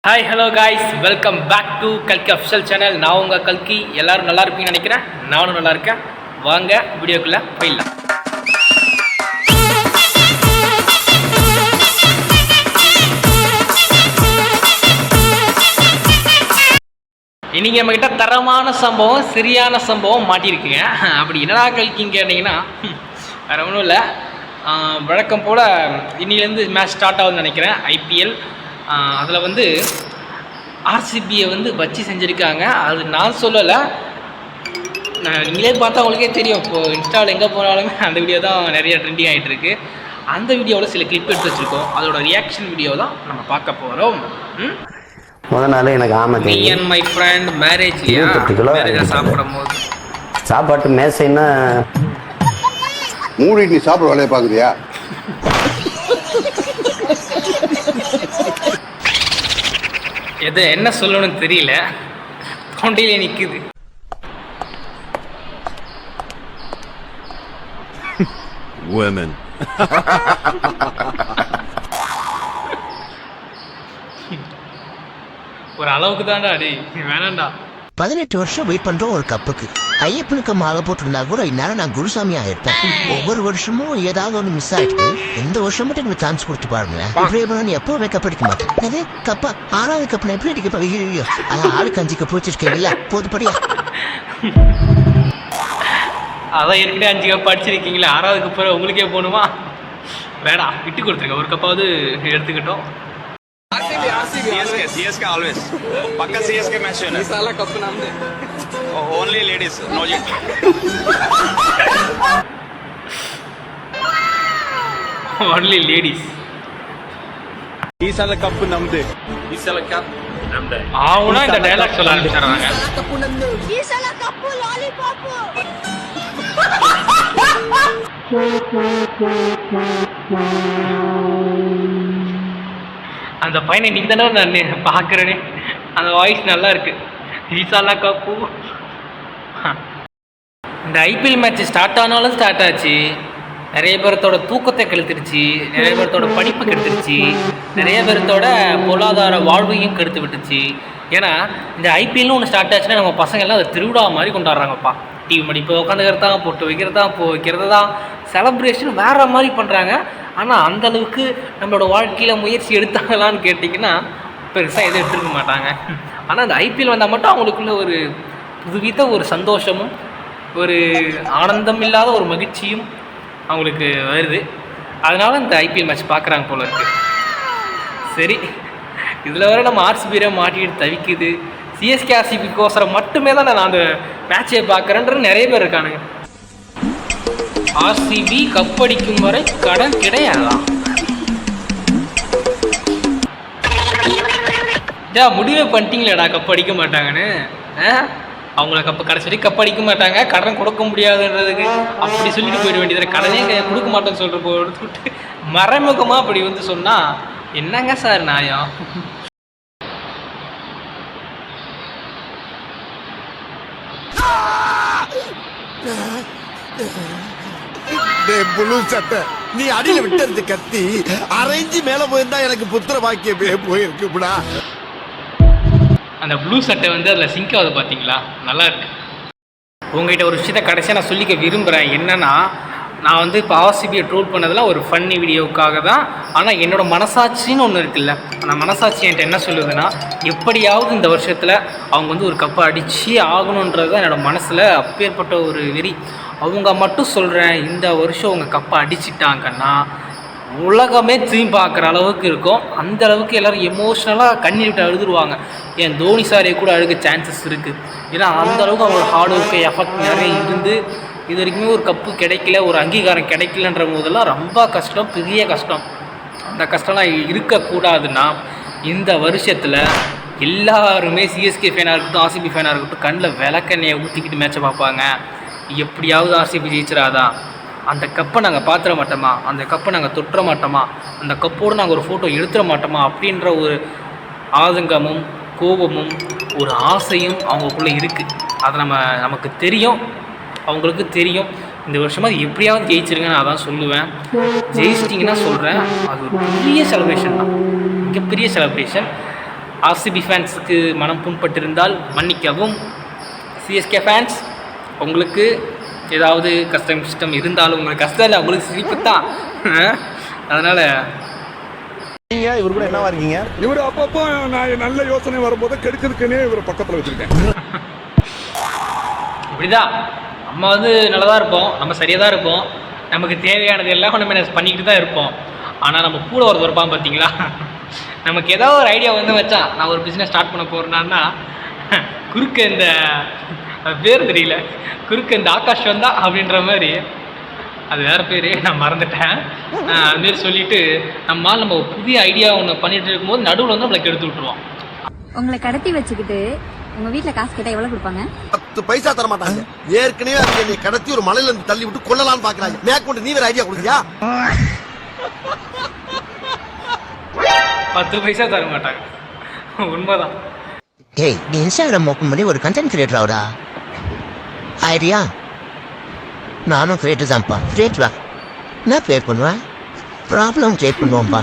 Hi hello guys, welcome back to கல்கி official channel. நான் உங்கள் கல்கி. எல்லோரும் நல்லா இருப்பீங்கன்னு நினைக்கிறேன். நானும் நல்லா இருக்கேன். வாங்க வீடியோக்குள்ளே போயிடலாம். இன்றைக்கி நம்மக்கிட்ட தரமான சம்பவம், சரியான சம்பவம் மாட்டியிருக்குங்க. அப்படி என்னடா கல்கின்னு கேட்டிங்கன்னா, வேறு ஒன்றும் இல்லை. வழக்கம் போல் இன்னிலேருந்து மேட்ச் ஸ்டார்ட் ஆகுதுன்னு நினைக்கிறேன், ஐபிஎல். அதில் வந்து ஆர்சிபியை வந்து வச்சு செஞ்சுருக்காங்க. அது நான் சொல்லலை, நீங்களே பார்த்தா உங்களுக்கே தெரியும். இப்போது இன்ஸ்டாவில் எங்கே போனாலுமே அந்த வீடியோ தான் நிறைய ட்ரெண்டிங் ஆகிட்டு இருக்கு. அந்த வீடியோவில் சில கிளிப் எடுத்து வச்சுருக்கோம். அதோட ரியாக்ஷன் வீடியோ தான் நம்ம பார்க்க போகிறோம். முதல் நாள் எனக்கு ஆமாம், me and my friend marriage சாப்பிடும் போது சாப்பாட்டு மேசைன்னா மூடி நீ சாப்பிட வேலையை பார்க்குறியா? எது என்ன சொல்லணும்னு தெரியல, தொண்டையிலே நிற்குது. Women. ஒரு அளவுக்கு தான்டா, அடி வேணாண்டா. 18 வருஷம் வெயிட் பண்றோம் ஒரு கப்புக்கு. ஐயப்பனுக்கு மாலை போட்டிருந்தா கூட இந்நேரம் நான் குருசாமி ஆயிருப்பேன். ஒவ்வொரு வருஷமும் ஏதாவது ஒன்று மிஸ் ஆயிட்டு இந்த வருஷம் மட்டும் எனக்கு சான்ஸ் கொடுத்து பாருங்களேன். இப்படியே நீ எப்பவுமே கப் அடிக்க மாட்டேன். அதே கப்பா 6வது கப் நான் எப்படி அடிக்க? அதான் ஆளுக்கு 5 கப் வச்சிருக்கேன். போதுப்படியா? அதான் ஏற்கனவே 5 கப் அடிச்சிருக்கீங்களா, 6வது கப் உங்களுக்கே போகணுமா? வேணாம், விட்டு கொடுத்துருங்க. ஒரு கப்பாவது எடுத்துக்கிட்டோம். CSK always. Pakka CSK match winner. इस साल कप नाम दे. Only ladies, no gent. Only ladies. ಈ ಸಲ ಕಪ್ ನಮ್ದೆ. ಈ ಸಲ ಕಪ್ ನಮ್ದೆ. ஆவுனா இந்த டயலாக் சொல்ல ஆரம்பிச்சாங்க. ಈ ಸಲ ಕಪ್ಪು ಲಾಲಿಪಾಪ್. அந்த பையனை இன்னைக்கு தானே நான் பார்க்குறேனே. அந்த வாய்ஸ் நல்லா இருக்கு. ஈசாலா கப்பு. இந்த ஐபிஎல் மேட்ச் ஸ்டார்ட் ஆனாலும் ஸ்டார்ட் ஆச்சு. நிறைய பேர்த்தோட தூக்கத்தை கெடுத்துருச்சு, நிறைய பேர்த்தோட படிப்பு கெடுத்துருச்சு, நிறைய பேர்த்தோட பொருளாதார வாழ்வையும் கெடுத்து விட்டுச்சு. ஏன்னா இந்த ஐபிஎல்னு ஒன்று ஸ்டார்ட் ஆச்சுன்னா நம்ம பசங்கள்லாம் அதை திருவிழா மாதிரி கொண்டாடுறாங்கப்பா. டிவி மணி இப்போ உட்காந்துக்கிறதா, போட்டு வைக்கிறதா, வைக்கிறது தான் செலப்ரேஷன் வேறு மாதிரி பண்ணுறாங்க. ஆனால் அந்தளவுக்கு நம்மளோட வாழ்க்கையில் முயற்சி எடுத்தாங்களான்னு கேட்டிங்கன்னா பெருசாக எதுவும் எடுத்துருக்க மாட்டாங்க. ஆனால் அந்த ஐபிஎல் வந்தால் மட்டும் அவங்களுக்குள்ள ஒரு புதுவித ஒரு சந்தோஷமும் ஒரு ஆனந்தம் இல்லாத ஒரு மகிழ்ச்சியும் அவங்களுக்கு வருது. அதனால் இந்த ஐபிஎல் மேட்ச் பார்க்குறாங்க போல இருக்குது. சரி, இதில் வேறு நம்ம ஆர்சிபியை மாட்டிக்கிட்டு தவிக்குது. சிஎஸ்கே ஆர்சிபிக்கோசரம் மட்டுமே தான் நான் அந்த மேட்சை பார்க்குறேன்றது நிறைய பேர் இருக்கானுங்க. ஆர்சிபி கப்படிக்கும் வரை கடன் கிடையாதா? முடிவே பண்ணிட்டீங்களேடா கப் அடிக்க மாட்டாங்கன்னு. அவங்கள கடைசி வரைக்கும் கப் அடிக்க மாட்டாங்க, கடன் கொடுக்க முடியாதுன்றதுக்கு அப்படி சொல்லிட்டு போயிட வேண்டியது. கடனே கொடுக்க மாட்டேன்னு சொல்கிறப்போ எடுத்துக்கிட்டு மறைமுகமாக அப்படி வந்து சொன்னால் என்னங்க சார் நியாயம்? புழு சட்டை நீ அடியில விட்டு கத்தி அரைஞ்சு மேல போயிருந்தா எனக்கு புத்திர பாக்கியமே போயிருக்குடா. அந்த ப்ளூ சட்டை வந்து அதில் சிங்க் ஆகுது பார்த்தீங்களா, நல்லா இருக்கு. உங்கள்கிட்ட ஒரு விஷயத்த கடைசியாக நான் சொல்லிக்க விரும்புகிறேன். என்னென்னா, நான் வந்து இப்போ ஆர்சிபியை ட்ரோல் பண்ணதெல்லாம் ஒரு ஃபன்னி வீடியோவுக்காக தான். ஆனால் என்னோடய மனசாட்சின்னு ஒன்று இருக்குல்ல, அந்த மனசாட்சி என்கிட்ட என்ன சொல்லுதுன்னா, எப்படியாவது இந்த வருஷத்தில் அவங்க வந்து ஒரு கப்பை அடித்து ஆகணுன்றது தான் என்னோடய மனசில் அப்பேற்பட்ட ஒரு வெறி. அவங்க மட்டும் சொல்கிறேன், இந்த வருஷம் அவங்க கப்பை அடிச்சிட்டாங்கன்னா உலகமே திரும்பி பார்க்குற அளவுக்கு இருக்கும். அந்த அளவுக்கு எல்லோரும் எமோஷ்னலாக கண்ணீர் விட்டு அழுதுருவாங்க. ஏன் தோனி சாரியை கூட அழுக சான்சஸ் இருக்குது. ஏன்னா அந்த அளவுக்கு அவங்களோட ஹார்ட் ஒர்க்கு எஃபெக்ட் நிறைய இருந்து இது வரைக்குமே ஒரு கப்பு கிடைக்கல, ஒரு அங்கீகாரம் கிடைக்கலன்ற போதெல்லாம் ரொம்ப கஷ்டம், பெரிய கஷ்டம். அந்த கஷ்டம்லாம் இருக்கக்கூடாதுன்னா இந்த வருஷத்தில் எல்லாருமே சிஎஸ்கே ஃபேனாக இருக்கட்டும், ஆர்சிபி ஃபேனாக இருக்கட்டும், கண்ணில் விளக்கெண்ணையை ஊற்றிக்கிட்டு மேட்சை பார்ப்பாங்க. எப்படியாவது ஆர்சிபி ஜெயிச்சிடாதா, அந்த கப்பை நாங்கள் பார்த்துட மாட்டோமா, அந்த கப்பை நாங்கள் தொட்டுற மாட்டோமா, அந்த கப்போடு நாங்கள் ஒரு ஃபோட்டோ எடுத்துட மாட்டோமா அப்படின்ற ஒரு ஆதங்கமும் கோபமும் ஒரு ஆசையும் அவங்களுக்குள்ளே இருக்குது. அது நமக்கு தெரியும், அவங்களுக்கு தெரியும். இந்த வருஷமாக எப்படியாவது ஜெயிச்சிருங்க, நான் அதான் சொல்லுவேன். ஜெயிச்சிட்டிங்கன்னா சொல்கிறேன், அது ஒரு பெரிய செலிப்ரேஷன் தான், மிகப்பெரிய செலிப்ரேஷன். ஆர்சிபி ஃபேன்ஸுக்கு மனம் புண்பட்டிருந்தால் மன்னிக்கவும். சிஎஸ்கே ஃபேன்ஸ், உங்களுக்கு ஏதாவது கஷ்டம் இருந்தாலும் உங்களுக்கு கஷ்டம் இல்லை, உங்களுக்கு சிரிப்பு தான். அதனால் நீங்க இவர் கூட என்னவா இருக்கீங்க? இவர் அப்பப்போ நான் நல்ல யோசனை வரும்போது கெடுக்கிறதுக்குன்னே இவர் பக்கத்தில் வச்சிருக்கேன். இப்படிதான் நம்ம வந்து நல்லதாக இருப்போம், நம்ம சரியாக தான் இருப்போம், நமக்கு தேவையானது எல்லாம் நம்ம பண்ணிக்கிட்டு தான் இருப்போம். ஆனால் நம்ம கூட ஒருத்தர் இருப்பான் பார்த்தீங்களா, நமக்கு ஏதாவது ஒரு ஐடியா வந்து வச்சான் நான் ஒரு பிஸ்னஸ் ஸ்டார்ட் பண்ண போகிறேன்னா குறுக்க இந்த பேர் தெரியல, குறுக்க இந்த ஆகாஷ் வந்தா அப்படின்ற மாதிரி, அது வேறு பேர் நான் மறந்துட்டேன். அதுமாரி சொல்லிவிட்டு நம்ம புதிய ஐடியா ஒன்று பண்ணிட்டு இருக்கும்போது நடுவில் வந்து நம்மளை கெடுத்து விட்டுருவோம். உங்களை கடத்தி வச்சுக்கிட்டு உங்க வீட்ல காசு கேட்டா எவ்வளவு கொடுப்பாங்க? 10 பைசா தர மாட்டாங்க. ஏற்கனவே அவங்க என்னை கடத்தி ஒரு மலையில இருந்து தள்ளி விட்டு கொல்லலாம்னு பாக்குறாங்க. மேற்கொண்டு நீ வேற ஐடியா கொடுக்கியா? 10 பைசா தர மாட்டாங்க, உண்மைதான். ஏய், நீ இன்ஸ்டாகிராம் ஓப்பன் பண்ணி ஒரு கண்டென்ட் கிரியேட்டர் ஆகுடா. ஐடியா? நானும் கிரியேட்டர் தான்ப்பா. கிரியேட்டரா? நான் கிரியேட் பண்ணுவேன், ப்ராப்ளம் கிரியேட் பண்ணுவோம்ப்பா.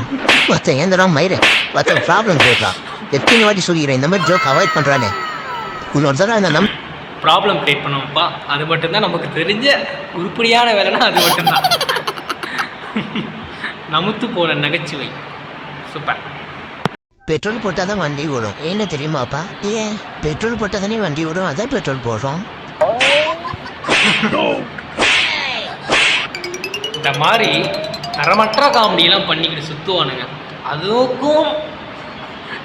மொத்தம் ஏந்தடா மயிறு, மொத்தம் ப்ராப்ளம் கிரியேட்டரா. எத்தனை வாட்டி சொல்லிக்கிறேன் இந்த மாதிரி ஜோக் அவாய்ட் பண்ணுறானே. இன்னொரு தடவை இந்த ப்ராப்ளம் கிரியேட் பண்ணுவோம்ப்பா, அது மட்டும்தான் நமக்கு தெரிஞ்ச உருப்படியான வேலைன்னா அது மட்டும்தான். நமுத்து போன நகைச்சுவை. சூப்பர். பெட்ரோல் போட்டால் தான் வண்டி ஓடும், என்ன தெரியுமாப்பா? ஏன் பெட்ரோல் போட்டால் தானே வண்டி ஓடும், அதான் பெட்ரோல் போடுறோம். இந்த மாதிரி தரமற்ற காமெடியெல்லாம் பண்ணிக்கிட்டு சுற்றுவானுங்க, அதுக்கும்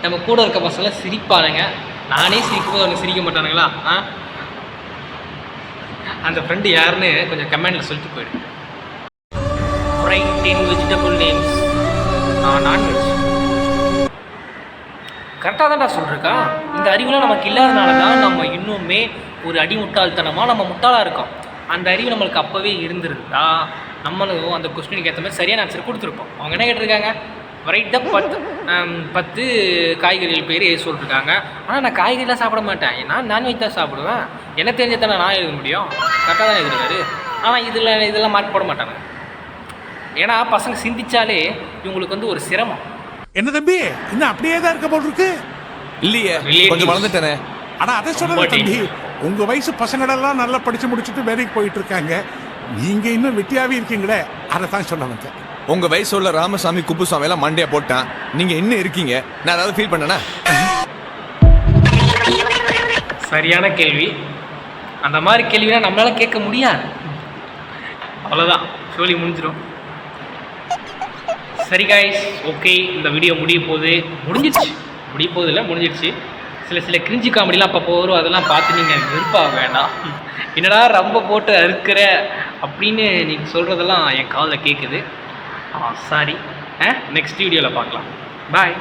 நம்ம கூட இருக்க பசங்களாம் சிரிப்பானுங்க. நானே சிரிக்கும்போது அவங்க சிரிக்க மாட்டானுங்களா? அந்த ஃப்ரெண்டு யாருன்னு கொஞ்சம் கமெண்டில் சொல்லிட்டு போயிடு. Fried 10 vegetable names. நான்வெஜ் கரெக்டாக தான் நான் சொல்லிருக்கா. இந்த அறிவுலாம் நமக்கு இல்லாதனால தான் நம்ம இன்னுமே ஒரு அடிமுட்டாள்தனமாக நம்ம முட்டாளாக இருக்கோம். அந்த அறிவு நம்மளுக்கு அப்போவே இருந்திருந்தா நம்மளும் அந்த கொஸ்டினுக்கு ஏற்ற மாதிரி சரியான ஆன்சர் கொடுத்துருப்போம். அவங்க என்ன கேட்டிருக்காங்க, ரைட்டாக 10 காய்கறிகள் பேர் சொல்லிருக்காங்க. ஆனால் நான் காய்கறிலாம் சாப்பிட மாட்டேன், நான் நான்வெஜ் தான் சாப்பிடுவேன், என்ன தெரிஞ்சதானே நான் எழுத முடியும், கரெக்டாக தான் எழுதுறாரு. ஆனால் இதெல்லாம் மார்க் போட மாட்டாங்க. ஏன்னா பசங்க சிந்திச்சாலே இவங்களுக்கு வந்து ஒரு சிரமம். என்ன தம்பி, இன்னும் அப்படியே தான் இருக்க போல் இருக்கு. இல்லையே, கொஞ்சம் வளர்ந்துட்டேனே. ஆனா அதை சொல்ல தம்பி, உங்க வயசு பசங்களெல்லாம் நல்லா படிச்சு முடிச்சுட்டு வேலைக்கு போயிட்டு இருக்காங்க, நீங்க இன்னும் வெட்டியாவே இருக்கீங்களே, அதை தான் சொல்ல வந்தேன். உங்க வயசு உள்ள ராமசாமி குப்புசாமி எல்லாம் மண்டையா போட்டான், நீங்க இன்னும் இருக்கீங்க. நான் ஏதாவது ஃபீல் பண்ணனா? சரியான கேள்வி. அந்த மாதிரி கேள்வினா நம்மளால கேட்க முடியாது. அவ்வளோதான், சொல்லி முடிஞ்சிடும். சரி காய்ஸ், ஓகே, இந்த வீடியோ முடிஞ்சிடுச்சு. முடிஞ்சிடுச்சு. சில கிரிஞ்சி காமெடிலாம் அப்போ வரும், அதெல்லாம் பார்த்து நீங்கள் வெறுப்பாக வேண்டாம். என்னடா ரொம்ப போட்டு அறுக்கிற அப்படின்னு நீங்கள் சொல்கிறதெல்லாம் என் காதில் கேட்குது. சாரி. நெக்ஸ்ட் வீடியோவில் பார்க்கலாம். பாய்.